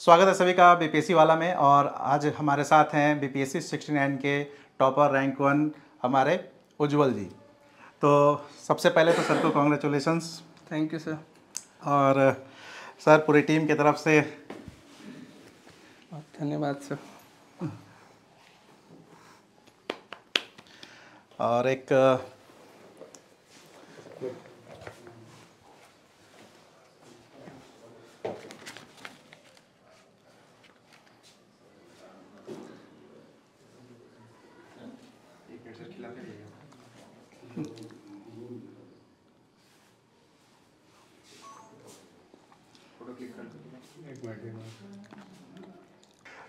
स्वागत है सभी का बीपीएससी वाला में। और आज हमारे साथ हैं बीपीएससी 69 के टॉपर रैंक 1 हमारे उज्जवल जी। तो सबसे पहले तो सर को कॉन्ग्रेचुलेशंस। Thank you sir. और सर पूरी टीम की तरफ से धन्यवाद सर। और एक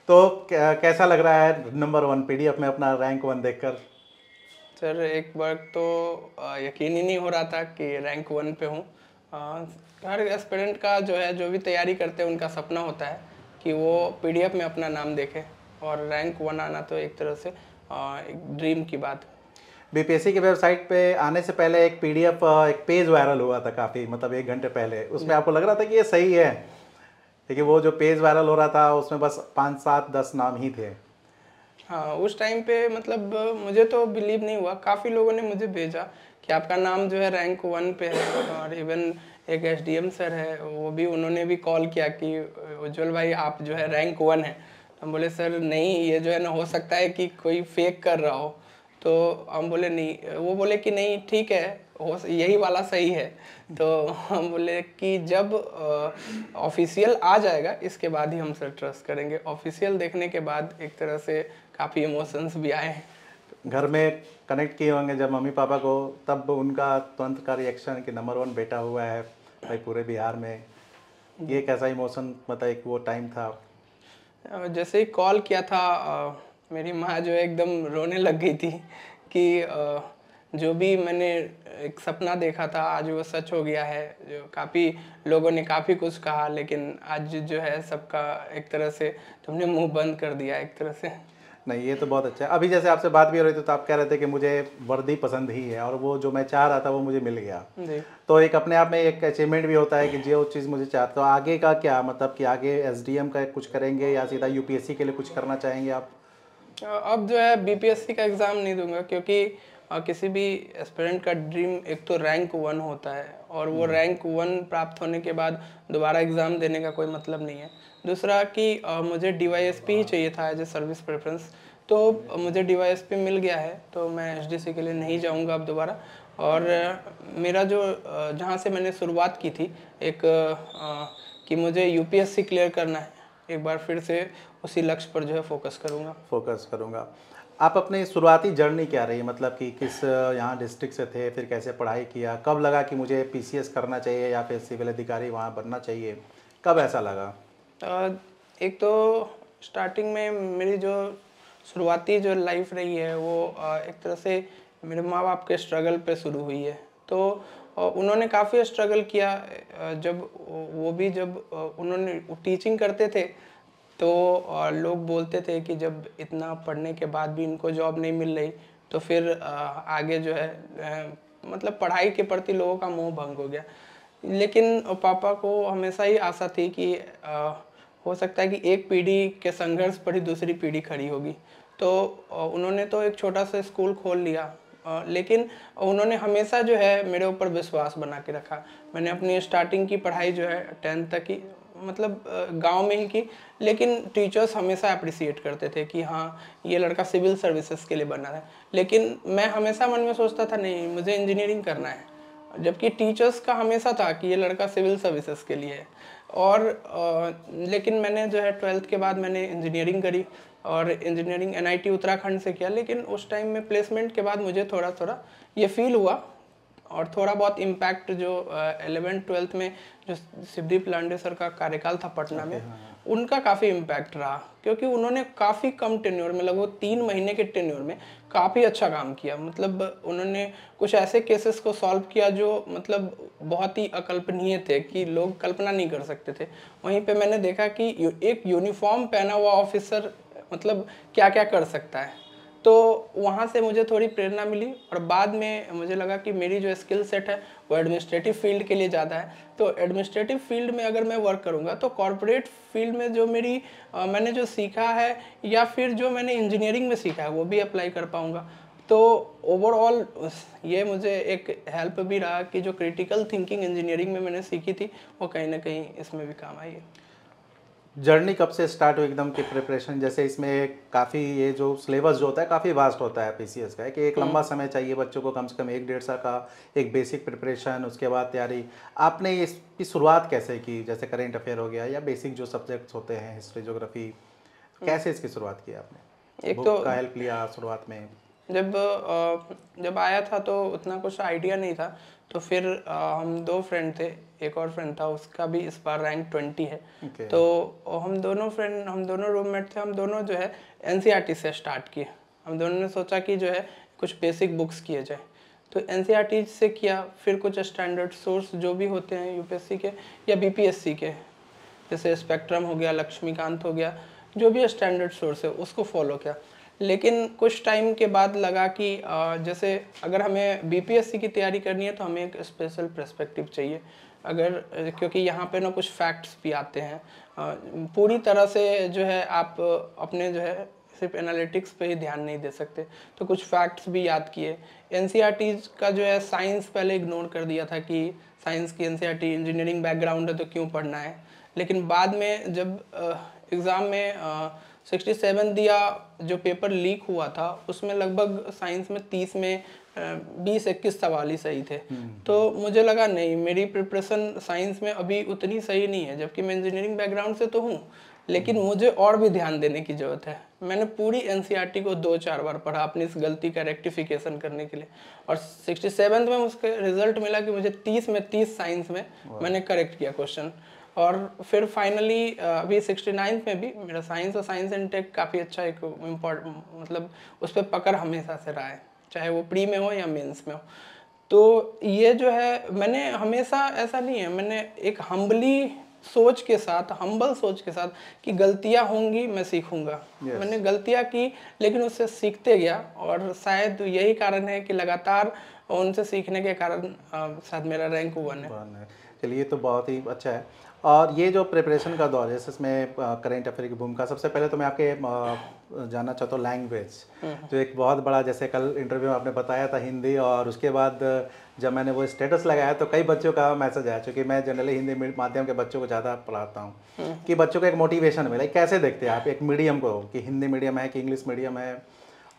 तो कैसा लग रहा है नंबर 1 पीडीएफ में अपना रैंक 1 देखकर? सर एक बार तो यकीन ही नहीं हो रहा था कि रैंक 1 पे हूँ। हर एस्पिरेंट का जो भी तैयारी करते हैं उनका सपना होता है कि वो पीडीएफ में अपना नाम देखे, और रैंक 1 आना तो एक तरह से एक ड्रीम की बात। बीपीएससी की वेबसाइट पे आने से पहले एक पीडीएफ एक पेज वायरल हुआ था काफ़ी, मतलब 1 घंटे पहले। उसमें आपको लग रहा था कि ये सही है? लेकिन वो जो पेज वायरल हो रहा था उसमें बस 5, 7, 10 नाम ही थे। हाँ, उस टाइम पे मतलब मुझे तो बिलीव नहीं हुआ। काफ़ी लोगों ने मुझे भेजा कि आपका नाम जो है रैंक 1 पे है, और इवन एक एसडीएम सर है, वो भी उन्होंने भी कॉल किया कि उज्जवल भाई आप जो है रैंक 1 है। तो हम बोले सर नहीं, ये जो है ना हो सकता है कि कोई फेक कर रहा हो। तो हम बोले नहीं, वो बोले कि नहीं ठीक है, हो यही वाला सही है। तो हम बोले कि जब ऑफिशियल आ जाएगा इसके बाद ही हम सर ट्रस्ट करेंगे। ऑफिशियल देखने के बाद एक तरह से काफ़ी इमोशंस भी आए। घर में कनेक्ट किए होंगे जब मम्मी पापा को, तब उनका तुरंत का रिएक्शन कि नंबर 1 बेटा हुआ है भाई पूरे बिहार में, ये कैसा इमोशन, मतलब एक वो टाइम था? जैसे ही कॉल किया था मेरी माँ जो है एकदम रोने लग गई थी कि जो भी मैंने एक सपना देखा था आज वो सच हो गया है। जो काफ़ी लोगों ने काफ़ी कुछ कहा, लेकिन आज जो है सबका एक तरह से तुमने मुंह बंद कर दिया एक तरह से। नहीं, ये तो बहुत अच्छा है। अभी जैसे आपसे बात भी हो रही थी तो आप कह रहे थे कि मुझे वर्दी पसंद ही है और वो जो मैं चाह रहा था वो मुझे मिल गया। जी। तो एक अपने आप में एक अचीवमेंट भी होता है कि जो चीज़ मुझे चाहता। तो आगे का क्या, मतलब कि आगे एसडीएम का कुछ करेंगे या सीधा यूपीएससी के लिए कुछ करना चाहेंगे आप? अब जो है बीपीएससी का एग्ज़ाम नहीं दूंगा, क्योंकि किसी भी एस्पिरेंट का ड्रीम एक तो रैंक 1 होता है, और वो रैंक 1 प्राप्त होने के बाद दोबारा एग्ज़ाम देने का कोई मतलब नहीं है। दूसरा कि मुझे डीवाईएसपी ही चाहिए था एज ए सर्विस प्रेफरेंस, तो मुझे डीवाईएसपी मिल गया है, तो मैं एसडीसी के लिए नहीं जाऊंगा अब दोबारा। और मेरा जो जहाँ से मैंने शुरुआत की थी एक कि मुझे यूपीएससी क्लियर करना है, एक बार फिर से उसी लक्ष्य पर जो है फोकस करूँगा। आप अपनी शुरुआती जर्नी क्या रही, मतलब कि किस यहाँ डिस्ट्रिक्ट से थे, फिर कैसे पढ़ाई किया, कब लगा कि मुझे पीसीएस करना चाहिए या फिर सिविल अधिकारी वहाँ बनना चाहिए, कब ऐसा लगा? एक तो स्टार्टिंग में मेरी जो शुरुआती जो लाइफ रही है वो एक तरह से मेरे माँ बाप के स्ट्रगल पे शुरू हुई है। तो उन्होंने काफ़ी स्ट्रगल किया। जब उन्होंने टीचिंग करते थे तो लोग बोलते थे कि जब इतना पढ़ने के बाद भी इनको जॉब नहीं मिल रही तो फिर आगे जो है मतलब पढ़ाई के प्रति लोगों का मोह भंग हो गया। लेकिन पापा को हमेशा ही आशा थी कि हो सकता है कि एक पीढ़ी के संघर्ष पर ही दूसरी पीढ़ी खड़ी होगी। तो उन्होंने तो एक छोटा सा स्कूल खोल लिया, लेकिन उन्होंने हमेशा जो है मेरे ऊपर विश्वास बना के रखा। मैंने अपनी स्टार्टिंग की पढ़ाई जो है 10th तक की मतलब गांव में ही की, लेकिन टीचर्स हमेशा अप्रिशिएट करते थे कि हाँ ये लड़का सिविल सर्विसेज के लिए बना है। लेकिन मैं हमेशा मन में सोचता था नहीं, मुझे इंजीनियरिंग करना है, जबकि टीचर्स का हमेशा था कि ये लड़का सिविल सर्विसेज के लिए है। और लेकिन मैंने जो है 12th के बाद मैंने इंजीनियरिंग करी, और इंजीनियरिंग एनआईटी उत्तराखंड से किया। लेकिन उस टाइम में प्लेसमेंट के बाद मुझे थोड़ा थोड़ा ये फील हुआ, और थोड़ा बहुत इम्पैक्ट जो 11th-12th में जो शिवदीप लांडे सर का कार्यकाल था पटना में, उनका काफ़ी इम्पैक्ट रहा, क्योंकि उन्होंने काफ़ी कम टेन्योर में, लगभग 3 महीने के टेन्योर में काफ़ी अच्छा काम किया। मतलब उन्होंने कुछ ऐसे केसेस को सॉल्व किया जो मतलब बहुत ही अकल्पनीय थे कि लोग कल्पना नहीं कर सकते थे। वहीं पे मैंने देखा कि एक यूनिफॉर्म पहना हुआ ऑफिसर मतलब क्या क्या कर सकता है। तो वहाँ से मुझे थोड़ी प्रेरणा मिली और बाद में मुझे लगा कि मेरी जो स्किल सेट है वो एडमिनिस्ट्रेटिव फील्ड के लिए ज़्यादा है। तो एडमिनिस्ट्रेटिव फील्ड में अगर मैं वर्क करूँगा तो कॉर्पोरेट फील्ड में जो मैंने जो सीखा है या फिर जो मैंने इंजीनियरिंग में सीखा है वो भी अप्लाई कर पाऊँगा। तो ओवरऑल ये मुझे एक हेल्प भी रहा कि जो क्रिटिकल थिंकिंग इंजीनियरिंग में मैंने सीखी थी वो कहीं ना कहीं इसमें भी काम आई है। जर्नी कब से स्टार्ट हुई एकदम की प्रिपरेशन? जैसे इसमें काफ़ी ये जो सिलेबस जो होता है काफ़ी वास्ट होता है पीसीएस का, है कि एक लंबा समय चाहिए बच्चों को, कम से कम 1-1.5 साल का एक बेसिक प्रिपरेशन, उसके बाद तैयारी। आपने इसकी शुरुआत कैसे की? जैसे करेंट अफेयर हो गया या बेसिक जो सब्जेक्ट्स होते हैं, हिस्ट्री, ज्योग्राफी, कैसे इसकी शुरुआत की आपने? एक बुक तो का हेल्प लिया शुरुआत में? जब आया था तो उतना कुछ आइडिया नहीं था। तो फिर हम दो फ्रेंड थे, एक और फ्रेंड था उसका भी इस बार रैंक 20 है। Okay. तो हम दोनों रूममेट थे, हम दोनों जो है एनसीईआरटी से स्टार्ट किए। हम दोनों ने सोचा कि जो है कुछ बेसिक बुक्स किए जाए, तो एनसीईआरटी से किया। फिर कुछ स्टैंडर्ड सोर्स जो भी होते हैं यूपीएससी के या बीपीएससी के, जैसे स्पेक्ट्रम हो गया, लक्ष्मीकांत हो गया, जो भी स्टैंडर्ड सोर्स है उसको फॉलो किया। लेकिन कुछ टाइम के बाद लगा कि जैसे अगर हमें बीपीएससी की तैयारी करनी है तो हमें एक स्पेशल पर्सपेक्टिव चाहिए, अगर क्योंकि यहाँ पे ना कुछ फैक्ट्स भी आते हैं। पूरी तरह से जो है आप अपने जो है सिर्फ एनालिटिक्स पे ही ध्यान नहीं दे सकते, तो कुछ फैक्ट्स भी याद किए। एनसीईआरटी का जो है साइंस पहले इग्नोर कर दिया था कि साइंस की एनसीईआरटी, इंजीनियरिंग बैकग्राउंड है तो क्यों पढ़ना है। लेकिन बाद में जब एग्ज़ाम में 67 दिया, जो पेपर लीक हुआ था उसमें लगभग साइंस में 30 में 20-21 सवाल ही सही थे। तो मुझे लगा नहीं, मेरी प्रिपरेशन साइंस में अभी उतनी सही नहीं है, जबकि मैं इंजीनियरिंग बैकग्राउंड से तो हूँ, लेकिन मुझे और भी ध्यान देने की ज़रूरत है। मैंने पूरी एनसीईआरटी को 2-4 बार पढ़ा अपनी इस गलती का रेक्टिफिकेशन करने के लिए, और 67 में उसके रिजल्ट मिला कि मुझे 30 में 30 साइंस में मैंने करेक्ट किया क्वेश्चन। और फिर फाइनली अभी 69 में भी मेरा साइंस और साइंस एंड टेक काफ़ी अच्छा एक मतलब उस पर पकड़ हमेशा से रहा है, चाहे वो प्री में हो या मेंस में हो। तो ये जो है मैंने हमेशा ऐसा नहीं है, मैंने एक हम्बल सोच के साथ कि गलतियां होंगी, मैं सीखूंगा। मैंने गलतियां की लेकिन उससे सीखते गया, और शायद यही कारण है कि लगातार उनसे सीखने के कारण शायद मेरा रैंक 1 है। चलिए, तो बहुत ही अच्छा है। और ये जो प्रिपरेशन का दौर है, इसमें करेंट अफेयर की भूमिका, सबसे पहले तो मैं आपके जानना चाहता हूँ लैंग्वेज, जो एक बहुत बड़ा, जैसे कल इंटरव्यू में आपने बताया था हिंदी, और उसके बाद जब मैंने वो स्टेटस लगाया तो कई बच्चों का मैसेज आया, क्योंकि मैं जनरली हिंदी माध्यम के बच्चों को ज़्यादा पढ़ाता हूँ, कि बच्चों को एक मोटिवेशन मिले। कैसे देखते हैं आप एक मीडियम को, कि हिंदी मीडियम है कि इंग्लिश मीडियम है,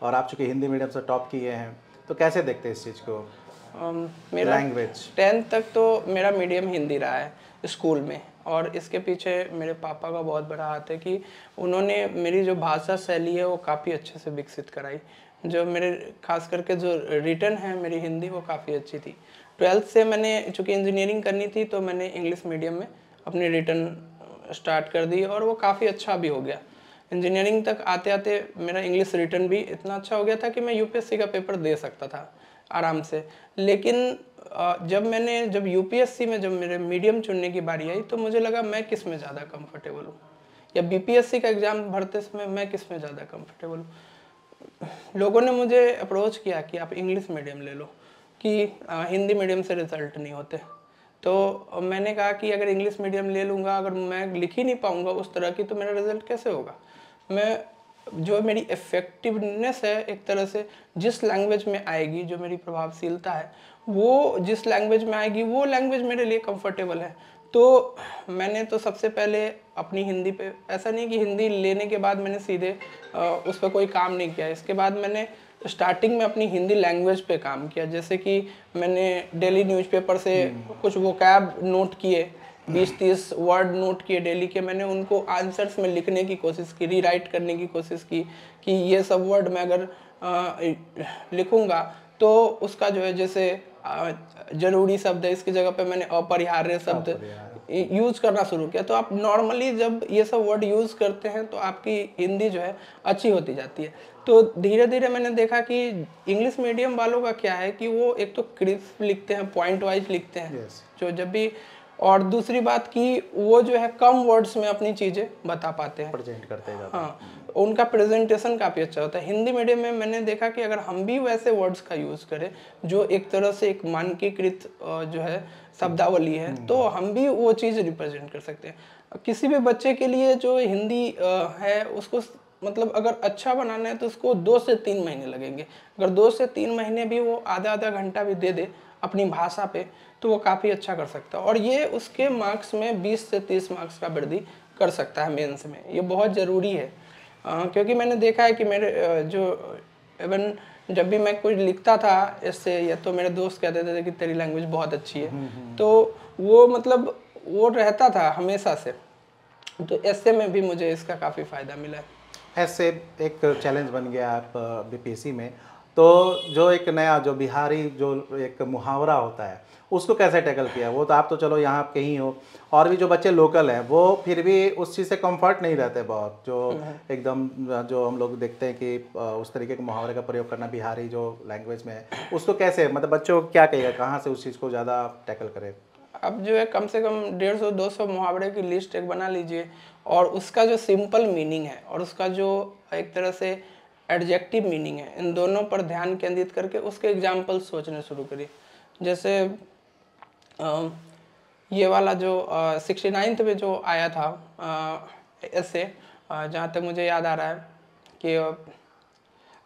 और आप चूँकि हिंदी मीडियम से टॉप किए हैं, तो कैसे देखते हैं इस चीज़ को? मेरा लैंग्वेज 10th तक तो मेरा मीडियम हिंदी रहा है स्कूल में, और इसके पीछे मेरे पापा का बहुत बड़ा हाथ है कि उन्होंने मेरी जो भाषा शैली है वो काफ़ी अच्छे से विकसित कराई। जो मेरे खास करके जो रिटन है मेरी हिंदी, वो काफ़ी अच्छी थी। 12th से मैंने चूँकि इंजीनियरिंग करनी थी तो मैंने इंग्लिश मीडियम में अपनी रिटन स्टार्ट कर दी, और वो काफ़ी अच्छा भी हो गया। इंजीनियरिंग तक आते आते मेरा इंग्लिश रिटन भी इतना अच्छा हो गया था कि मैं यूपीएससी का पेपर दे सकता था आराम से। लेकिन जब यूपीएससी में जब मेरे मीडियम चुनने की बारी आई तो मुझे लगा मैं किस में ज़्यादा कंफर्टेबल हूँ, या बीपीएससी का एग्ज़ाम भरते समय मैं किस में ज़्यादा कंफर्टेबल हूँ। लोगों ने मुझे अप्रोच किया कि आप इंग्लिश मीडियम ले लो, कि हिंदी मीडियम से रिजल्ट नहीं होते। तो मैंने कहा कि अगर इंग्लिश मीडियम ले लूँगा, अगर मैं लिख ही नहीं पाऊँगा उस तरह की, तो मेरा रिजल्ट कैसे होगा। मैं जो मेरी इफ़ेक्टिवनेस है एक तरह से जिस लैंग्वेज में आएगी, जो मेरी प्रभावशीलता है वो जिस लैंग्वेज में आएगी, वो लैंग्वेज मेरे लिए कंफर्टेबल है। तो मैंने तो सबसे पहले अपनी हिंदी पे, ऐसा नहीं कि हिंदी लेने के बाद मैंने सीधे उस पर कोई काम नहीं किया। इसके बाद मैंने स्टार्टिंग में अपनी हिंदी लैंग्वेज पे काम किया, जैसे कि मैंने डेली न्यूज़पेपर से कुछ वोकैब नोट किए, 20-30 वर्ड नोट किए डेली के। मैंने उनको आंसर्स में लिखने की कोशिश की, रीराइट करने की कोशिश की कि ये सब वर्ड मैं अगर लिखूंगा तो उसका जो है, जैसे जरूरी शब्द है इसकी जगह पे मैंने अपरिहार्य शब्द यूज करना शुरू किया। तो आप नॉर्मली जब ये सब वर्ड यूज करते हैं तो आपकी हिंदी जो है अच्छी होती जाती है। तो धीरे धीरे मैंने देखा कि इंग्लिश मीडियम वालों का क्या है कि वो एक तो क्रिस्प लिखते हैं, पॉइंट वाइज लिखते हैं। जो जब भी और दूसरी बात कि वो जो है कम वर्ड्स में अपनी चीज़ें बता पाते हैं, प्रेजेंट करते हैं ज़्यादा। हाँ, उनका प्रेजेंटेशन काफ़ी अच्छा होता है। हिंदी मीडियम में मैंने देखा कि अगर हम भी वैसे वर्ड्स का यूज़ करें जो एक तरह से एक मानकीकृत जो है शब्दावली है, तो हम भी वो चीज़ रिप्रेजेंट कर सकते हैं। किसी भी बच्चे के लिए जो हिंदी है उसको मतलब अगर अच्छा बनाना है तो उसको 2 से 3 महीने लगेंगे। अगर 2 से 3 महीने भी वो आधा आधा घंटा भी दे दे अपनी भाषा पे, तो वो काफ़ी अच्छा कर सकता है और ये उसके मार्क्स में 20 से 30 मार्क्स का वृद्धि कर सकता है मेंस में। ये बहुत ज़रूरी है क्योंकि मैंने देखा है कि मेरे जो इवन जब भी मैं कुछ लिखता था इससे, या तो मेरे दोस्त कहते थे कि तेरी लैंग्वेज बहुत अच्छी है, तो वो मतलब वो रहता था हमेशा से। तो ऐसे में भी मुझे इसका काफ़ी फ़ायदा मिला है। ऐसे एक चैलेंज बन गया आप बीपीएससी में, तो जो एक नया जो बिहारी जो एक मुहावरा होता है उसको कैसे टैकल किया? वो तो आप तो चलो यहाँ के ही हो, और भी जो बच्चे लोकल हैं वो फिर भी उस चीज़ से कंफर्ट नहीं रहते बहुत, जो एकदम जो हम लोग देखते हैं कि उस तरीके के मुहावरे का प्रयोग करना बिहारी जो लैंग्वेज में है, उसको कैसे मतलब बच्चों को क्या कहेगा, कहाँ से उस चीज़ को ज़्यादा टैकल करें? अब जो है कम से कम 150-200 मुहावरे की लिस्ट एक बना लीजिए और उसका जो सिंपल मीनिंग है और उसका जो एक तरह से एडजेक्टिव मीनिंग है, इन दोनों पर ध्यान केंद्रित करके उसके एग्जाम्पल सोचने शुरू करिए। जैसे ये वाला जो 69th में जो आया था ऐसे, जहाँ तक मुझे याद आ रहा है कि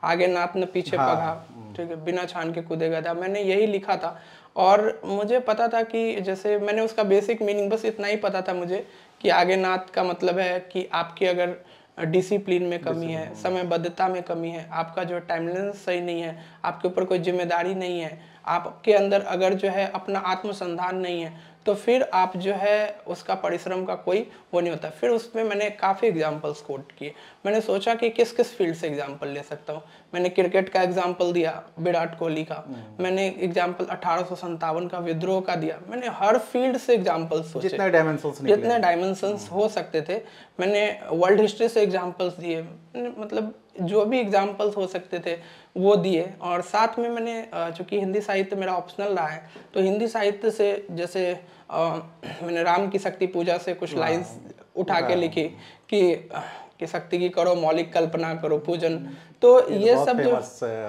आगे नाथ न पीछे हाँ। पगा, ठीक है, बिना छान के कूदेगा था, मैंने यही लिखा था। और मुझे पता था कि जैसे मैंने उसका बेसिक मीनिंग बस इतना ही पता था मुझे कि आगे नाथ का मतलब है कि आपकी अगर डिसिप्लिन में कमी है, समयबद्धता में कमी है, आपका जो टाइमलेस सही नहीं है, आपके ऊपर कोई जिम्मेदारी नहीं है, आपके अंदर अगर जो है अपना आत्मसंधान नहीं है, तो फिर आप जो है उसका परिश्रम का कोई वो नहीं होता। फिर उसमें मैंने काफ़ी एग्जांपल्स कोट किए। मैंने सोचा कि किस किस फील्ड से एग्जांपल ले सकता हूँ। मैंने क्रिकेट का एग्जांपल दिया, विराट कोहली का। मैंने एग्जांपल 1857 का विद्रोह का दिया। मैंने हर फील्ड से एग्जांपल सोचे, जितने डायमेंशंस निकले, जितने डायमेंशंस हो सकते थे। मैंने वर्ल्ड हिस्ट्री से एग्जांपल्स दिए, मतलब जो भी एग्जांपल्स हो सकते थे वो दिए। और साथ में मैंने चूंकि हिंदी साहित्य मेरा ऑप्शनल रहा है, तो हिंदी साहित्य से जैसे मैंने राम की शक्ति पूजा से कुछ लाइंस उठा के लिखी कि शक्ति की करो मौलिक कल्पना, करो पूजन। तो ये सब जो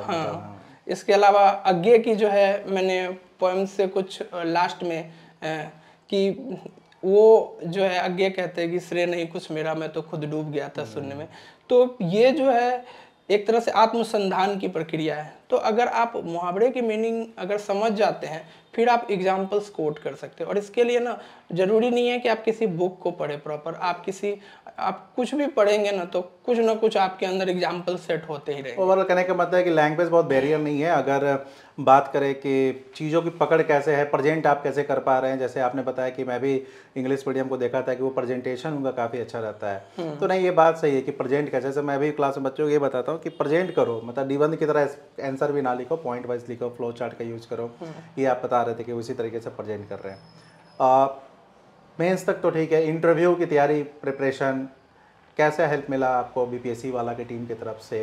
हाँ, इसके अलावा अज्ञे की जो है मैंने पोएम से कुछ लास्ट में कि वो जो है अज्ञे कहते हैं कि श्रेय नहीं कुछ मेरा, मैं तो खुद डूब गया था सुनने में। तो ये जो है एक तरह से आत्मसंधान की प्रक्रिया है। तो अगर आप मुहावरे की मीनिंग अगर समझ जाते हैं, फिर आप एग्जाम्पल्स कोट कर सकते हो। और इसके लिए ना जरूरी नहीं है कि आप किसी बुक को पढ़े प्रॉपर, आप कुछ भी पढ़ेंगे ना कुछ आपके अंदर एग्जाम्पल सेट होते ही रहेंगे। ओवरऑल कहने का मतलब है कि लैंग्वेज बहुत बैरियर नहीं है। अगर बात करें कि चीज़ों की पकड़ कैसे है, प्रेजेंट आप कैसे कर पा रहे हैं, जैसे आपने बताया कि मैं भी इंग्लिश मीडियम को देखा था कि वो प्रेजेंटेशन उनका काफ़ी अच्छा रहता है, तो नहीं ये बात सही है कि प्रेजेंट कैसे, जैसे मैं भी क्लास में बच्चों को ये बताता हूँ कि प्रेजेंट करो, मतलब निबंध की तरह आंसर भी ना लिखो, पॉइंट वाइज लिखो, फ्लो चार्ट का यूज़ करो। ये आप बता रहे थे कि उसी तरीके से प्रेजेंट कर रहे हैं। मेंस तक तो ठीक है, इंटरव्यू की तैयारी प्रिपरेशन कैसे हेल्प मिला आपको बीपीएससी वाला की टीम की तरफ से,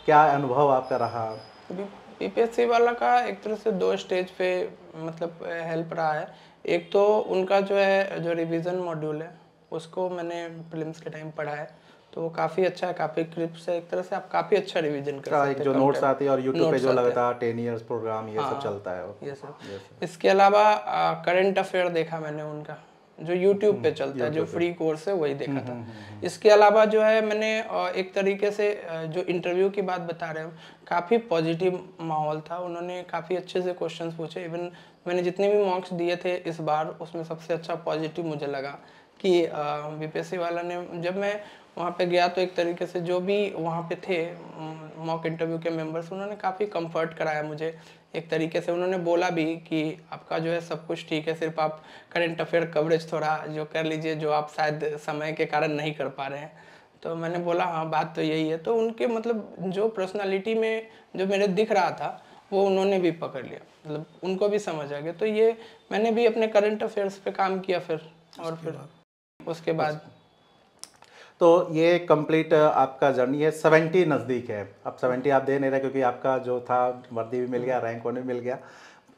क्या अनुभव आपका रहा? बीपीएससी वाला का एक तरह से 2 स्टेज पे मतलब हेल्प रहा है। एक तो उनका जो है जो रिवीजन मॉड्यूल है उसको मैंने प्रीलिम्स के टाइम पढ़ा है, तो वो काफ़ी अच्छा है, काफ़ी क्रिप्स है, एक तरह से आप काफ़ी अच्छा रिवीजन कर सकते हैं। जो नोट्स आती है और यूट्यूब पे जो लगातार 10 इयर्स प्रोग्राम ये सब चलता है ये सब। इसके अलावा करंट अफेयर देखा मैंने उनका, जो यूट्यूब पे चलता है, जो फ्री कोर्स है वही देखा था। इसके अलावा जो है मैंने एक तरीके से जो इंटरव्यू की बात बता रहे हो, काफ़ी पॉजिटिव माहौल था, उन्होंने काफ़ी अच्छे से क्वेश्चंस पूछे। इवन मैंने जितने भी मॉक्स दिए थे इस बार, उसमें सबसे अच्छा पॉजिटिव मुझे लगा कि बीपीएससी वाला ने, जब मैं वहाँ पे गया तो एक तरीके से जो भी वहाँ पे थे मॉक इंटरव्यू के मेंबर्स, उन्होंने काफ़ी कंफर्ट कराया मुझे। एक तरीके से उन्होंने बोला भी कि आपका जो है सब कुछ ठीक है, सिर्फ आप करंट अफेयर कवरेज थोड़ा जो कर लीजिए, जो आप शायद समय के कारण नहीं कर पा रहे हैं। तो मैंने बोला हाँ बात तो यही है। तो उनके मतलब जो पर्सनालिटी में जो मेरे दिख रहा था वो उन्होंने भी पकड़ लिया, मतलब उनको भी समझ आ गया। तो ये मैंने भी अपने करंट अफेयर्स पे काम किया फिर, और फिर उसके बाद तो ये कंप्लीट आपका जर्नी है। 70 नज़दीक है, अब 70 आप दे नहीं रहे क्योंकि आपका जो था वर्दी भी मिल गया, रैंक वन भी मिल गया।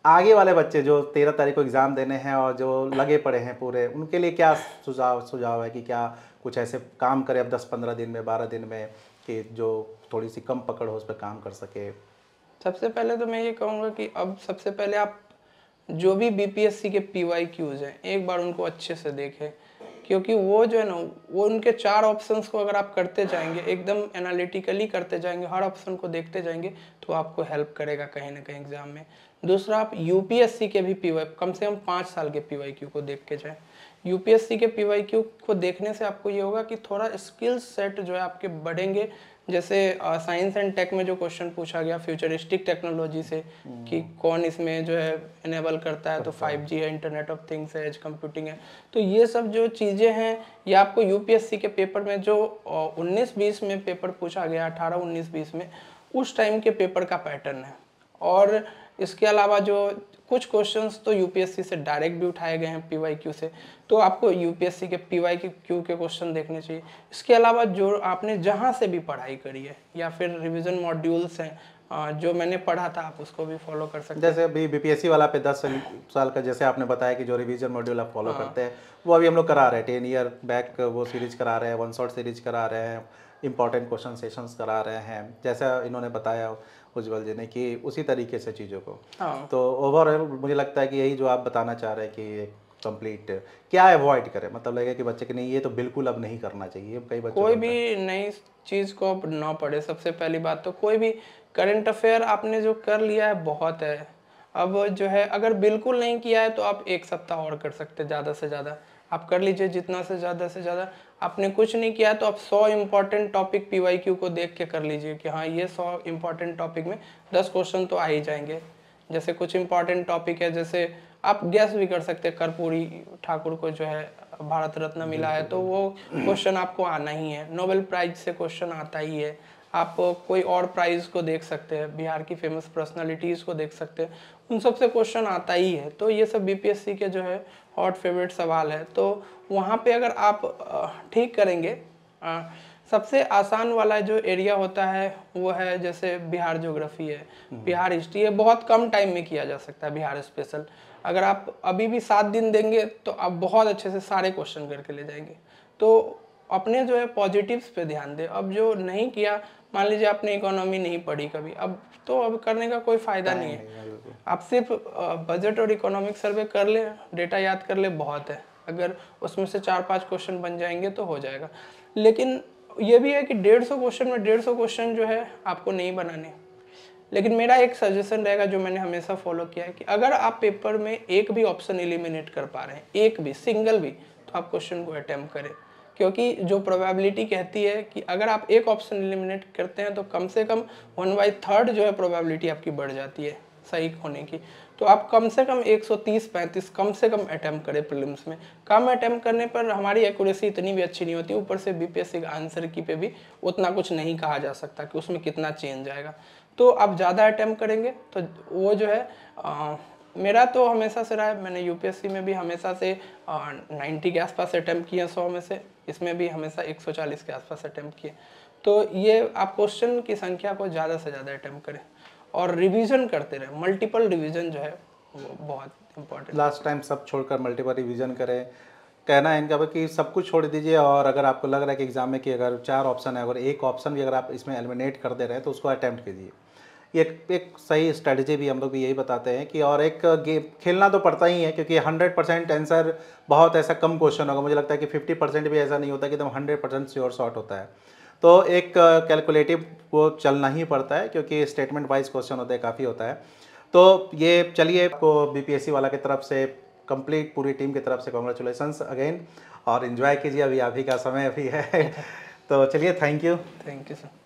आगे वाले बच्चे जो 13 तारीख को एग्ज़ाम देने हैं और जो लगे पड़े हैं पूरे, उनके लिए क्या सुझाव है कि क्या कुछ ऐसे काम करें अब 10-15 दिन में, 12 दिन में, कि जो थोड़ी सी कम पकड़ हो उस पर काम कर सके? सबसे पहले तो मैं ये कहूँगा कि अब सबसे पहले आप जो भी बीपीएससी के PYQs हैं एक बार उनको अच्छे से देखें, क्योंकि वो जो है ना, वो उनके 4 ऑप्शंस को अगर आप करते जाएंगे, एकदम एनालिटिकली करते जाएंगे, हर ऑप्शन को देखते जाएंगे, तो आपको हेल्प करेगा कहीं ना कहीं एग्जाम में। दूसरा, आप यूपीएससी के भी कम से कम 5 साल के PYQ को देख के जाएं। यूपीएससी के PYQ को देखने से आपको ये होगा कि थोड़ा स्किल सेट जो है आपके बढ़ेंगे। जैसे साइंस एंड टेक में जो क्वेश्चन पूछा गया फ्यूचरिस्टिक टेक्नोलॉजी से, कि कौन इसमें जो है इनेबल करता है, तो 5G है, इंटरनेट ऑफ थिंग्स है, एज कंप्यूटिंग है। तो ये सब जो चीज़ें हैं ये आपको यूपीएससी के पेपर में जो 19-20 में पेपर पूछा गया, 18-19-20 में, उस टाइम के पेपर का पैटर्न है। और इसके अलावा जो कुछ क्वेश्चंस तो यूपीएससी से डायरेक्ट भी उठाए गए हैं PYQ से, तो आपको यूपीएससी के PYQ के क्वेश्चन देखने चाहिए। इसके अलावा जो आपने जहां से भी पढ़ाई करी है या फिर रिवीजन मॉड्यूल्स हैं जो मैंने पढ़ा था, आप उसको भी फॉलो कर सकते हैं। जैसे अभी बीपीएससी वाला पे 10 साल का, जैसे आपने बताया कि जो रिवीजन मॉड्यूल आप फॉलो करते हैं वो अभी हम लोग करा रहे हैं, 10 ईयर बैक वो सीरीज करा रहे हैं, 1 शॉट सीरीज करा रहे हैं, इंपॉर्टेंट क्वेश्चन सेशंस करा रहे हैं, जैसा इन्होंने बताया उज्जवल जी ने कि उसी तरीके से चीज़ों को। तो ओवरऑल मुझे लगता है कि यही जो आप बताना चाह रहे हैं कि कंप्लीट क्या अवॉइड करें, मतलब लगे कि बच्चे कि नहीं ये तो बिल्कुल अब नहीं करना चाहिए। कई बच्चे कोई भी नई चीज़ को अब ना पढ़े। सबसे पहली बात तो कोई भी करंट अफेयर आपने जो कर लिया है बहुत है। अब जो है अगर बिल्कुल नहीं किया है तो आप 1 सप्ताह और कर सकते हैं, ज़्यादा से ज़्यादा आप कर लीजिए, जितना से ज़्यादा। आपने कुछ नहीं किया है तो आप 100 इंपॉर्टेंट टॉपिक PYQ को देख के कर लीजिए कि हाँ ये 100 इंपॉर्टेंट टॉपिक में 10 क्वेश्चन तो आ ही जाएंगे। जैसे कुछ इंपॉर्टेंट टॉपिक है, जैसे आप गैस भी कर सकते हैं, कर्पूरी ठाकुर को जो है भारत रत्न मिला है, तो वो क्वेश्चन आपको आना ही है। नोबेल प्राइज से क्वेश्चन आता ही है। आप कोई और प्राइज को देख सकते हैं, बिहार की फेमस पर्सनालिटीज़ को देख सकते हैं, उन सब से क्वेश्चन आता ही है। तो ये सब बीपीएससी के जो है हॉट फेवरेट सवाल है। तो वहाँ पे अगर आप ठीक करेंगे, सबसे आसान वाला जो एरिया होता है वो है जैसे बिहार ज्योग्राफी है, बिहार हिस्ट्री है, बहुत कम टाइम में किया जा सकता है बिहार स्पेशल। अगर आप अभी भी 7 दिन देंगे तो आप बहुत अच्छे से सारे क्वेश्चन करके ले जाएंगे। तो अपने जो है पॉजिटिव्स पे ध्यान दें। अब जो नहीं किया, मान लीजिए आपने इकोनॉमी नहीं पढ़ी कभी, अब तो अब करने का कोई फ़ायदा नहीं है। आप सिर्फ बजट और इकोनॉमिक सर्वे कर ले, डेटा याद कर ले, बहुत है। अगर उसमें से 4-5 क्वेश्चन बन जाएंगे तो हो जाएगा। लेकिन ये भी है कि 150 क्वेश्चन में 150 क्वेश्चन जो है आपको नहीं बनाने। लेकिन मेरा एक सजेशन रहेगा जो मैंने हमेशा फॉलो किया है कि अगर आप पेपर में एक भी ऑप्शन एलिमिनेट कर पा रहे हैं, एक भी सिंगल भी, तो आप क्वेश्चन को अटेम्प्ट करें। क्योंकि जो प्रोबेबिलिटी कहती है कि अगर आप एक ऑप्शन एलिमिनेट करते हैं तो कम से कम 1/3 जो है प्रोबेबिलिटी आपकी बढ़ जाती है सही होने की। तो आप कम से कम 130-35 कम से कम अटेम्प्ट करें प्रीलिम्स में। कम अटेम्प्ट करने पर हमारी एक्यूरेसी इतनी भी अच्छी नहीं होती, ऊपर से बीपीएससी का आंसर की पे भी उतना कुछ नहीं कहा जा सकता कि उसमें कितना चेंज आएगा। तो आप ज़्यादा अटेम्प्ट करेंगे तो वो जो है मेरा तो हमेशा से रहा है, मैंने यूपीएससी में भी हमेशा से 90 के आसपास अटेम्प्ट किए 100 में से, इसमें भी हमेशा 140 के आसपास अटेम्प्ट किए। तो ये आप क्वेश्चन की संख्या को ज़्यादा से ज़्यादा अटेम्प्ट करें और रिवीजन करते रहें। मल्टीपल रिवीजन जो है वो बहुत इंपॉर्टेंट। लास्ट टाइम सब छोड़कर मल्टीपल रिवीजन करें, कहना है इनका कि सब कुछ छोड़ दीजिए, और अगर आपको लग रहा है कि एग्जाम में कि अगर 4 ऑप्शन है, अगर एक ऑप्शन भी अगर आप इसमें एलिमिनेट कर दे रहे हैं तो उसको अटैम्प्ट कीजिए। ये एक सही स्ट्रेटजी भी हम लोग भी यही बताते हैं कि, और एक गेम खेलना तो पड़ता ही है, क्योंकि 100% आंसर बहुत ऐसा कम क्वेश्चन होगा। मुझे लगता है कि 50% भी ऐसा नहीं होता कि एकदम 100% श्योर शॉट होता है। तो एक कैलकुलेटिव वो चलना ही पड़ता है, क्योंकि स्टेटमेंट वाइज क्वेश्चन होते हैं, काफ़ी होता है। तो ये चलिए, आपको बीपीएससी वाला की तरफ से कंप्लीट पूरी टीम की तरफ से कॉन्ग्रेचुलेसन्स अगेन, और इन्जॉय कीजिए, अभी आप ही का समय अभी है। तो चलिए, थैंक यू सर।